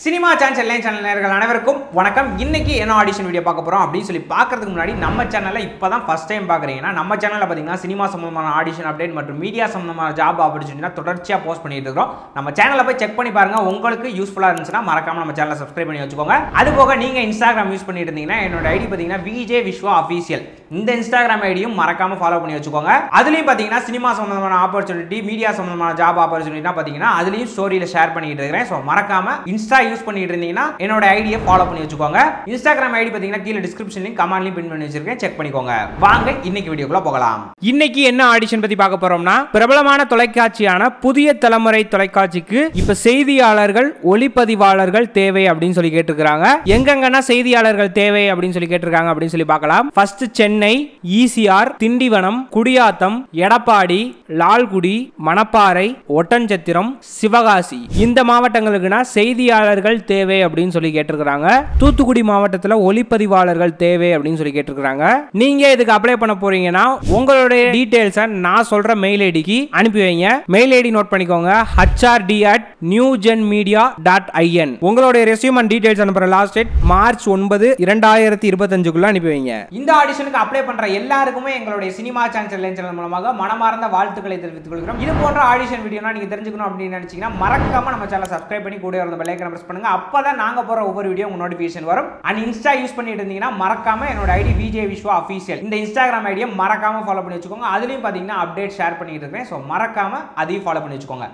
Cinema channel நேயர்கள் அனைவருக்கும் வணக்கம். இன்னைக்கு என்ன ஆடிஷன் வீடியோ பார்க்க போறோம் அப்படின்னு சொல்லி பார்க்கிறதுக்கு முன்னாடி நம்ம சேனல்ல இப்பதான் ஃபர்ஸ்ட் டைம் பார்க்குறீங்கன்னா நம்ம சேனல்ல பாத்தீங்கன்னா சினிமா சம்பந்தமான ஆடிஷன் அப்டேட் மற்றும் மீடியா சம்பந்தமான ஜாப் ஆப்பர்ச்சுனிட்டினா தொடர்ச்சியா போஸ்ட் பண்ணிட்டு இருக்கோம். நம்ம சேனல்ல போய் செக் பண்ணி பாருங்க. உங்களுக்கு யூஸ்ஃபுல்லா இருந்துச்சுன்னா மறக்காம நம்ம சேனலை சப்ஸ்கிரைப் பண்ணி வச்சுக்கோங்க. அது போக நீங்க இன்ஸ்டாகிராம் யூஸ் பண்ணிட்டு இருந்தீங்கன்னா என்னோட ஐடி பாத்தீங்கன்னா விஜே விஸ்வா அஃபீஷியல். இந்த இன்ஸ்டாகிராம் ஐடியும் மறக்காம ஃபாலோ பண்ணி வச்சுக்கோங்க. அதுலயும் பாத்தீங்கன்னா சினிமா சம்பந்தமான ஆப்பர்ச்சுனிட்டி மீடியா சம்பந்தமான ஜாப் ஆப்பர்ச்சுனிட்டினா பாத்தீங்கன்னா அதுலயும் ஸ்டோரியில ஷேர் பண்ணிட்டு இருக்கேன். ஸோ மறக்காம இன்ஸ்டா யூஸ் பண்ணிட்டு இருந்தீங்கன்னா என்னோட ஐடியை ஃபாலோ பண்ணி வச்சுக்கோங்க. இன்ஸ்டாகிராம் ஐடி பாத்தீங்கன்னா கீழ டிஸ்கிரிப்ஷன்ல கமெண்ட்லயும் பின் பண்ணி வச்சிருக்கேன், செக் பண்ணிக்கோங்க. வாங்க இன்னைக்கு வீடியோக்குள்ள போகலாம். இன்னைக்கு என்ன ஆடிஷன் பத்தி பார்க்க போறோம்னா, பிரபலமான தொலைக்காட்சியான புதிய தலைமுறை தொலைக்காட்சிக்கு இப்ப செய்தியாளர்கள் ஒளிப்பதிவாளர்கள் தேவை அப்படின்னு சொல்லி கேட்டிருக்காங்க. எங்கெங்கன்னா செய்தியாளர்கள் தேவை அப்படின்னு சொல்லி கேட்டிருக்காங்க அப்படின்னு சொல்லி பார்க்கலாம். ஃபர்ஸ்ட் சென்னை, ஈசிஆர், திண்டிவனம், குடியாத்தம், எடப்பாடி, லால்குடி, மணப்பாறை, ஒட்டன்சத்திரம், சிவகாசி இந்த மாவட்டங்களுக்குனா செய்தியாளர்கள் தேவை அப்படின்னு சொல்லி கேட்டிருக்காங்க. தூத்துக்குடி மாவட்டத்தில் ஒளிப்பதிவாளர்கள் தேவை அப்படின்னு சொல்லி கேட்டிருக்காங்க. நீங்க இதுக்கு அப்ளை பண்ண போறீங்கன்னா உங்களுடைய டீடைல்ஸை நான் சொல்ற மெயில் ஐடிக்கு அனுப்பி வைங்க. மெயில் ஐடி நோட் பண்ணிக்கோங்க, hrd@newgenmedia.in. உங்களுடைய ரெஸ்யூம் அண்ட் டீடைல்ஸ் அனுப்புற லாஸ்ட் டேட் மார்ச் 9, 2025 அனுப்பி வைங்க. இந்த ஆடிஷனுக்கு அப்ளை பண்ற எல்லாருக்குமே எங்களுடைய சினிமா சேனல் மூலமாக மனமார்ந்த வாழ்த்துக்களை தெரிவித்துக் கொள்கிறோம். இது போன்ற ஆடிஷன் வீடியோனா நீங்க தெரிஞ்சுக்கணும் அப்படின்னு நினைச்சீங்கன்னா மறக்காம நம்ம சேனலை சப்ஸ்கிரைப் பண்ணி கூட இருந்த பெல் ஐகானை பிரஸ் பண்ணுங்க. அப்பதான் நாங்க போற ஒவ்வொரு வீடியோ உங்களுக்கு நோட்டிபிகேஷன் வரும். அண்ட் இன்ஸ்டா யூஸ் பண்ணிட்டு இருந்தீங்கன்னா மறக்காம என்னோட ஐடி விஜே விஸ்வா அஃபீஷியல் இந்த இன்ஸ்டாகிராம் ஐடியை மறக்காம ஃபாலோ பண்ணி வச்சுக்கோங்க. அதுலயும் பாத்தீங்கன்னா அப்டேட் ஷேர் பண்ணிட்டு இருக்கேன். ஸோ மறக்காம அதையும் ஃபாலோ பண்ணி வச்சுக்கோங்க.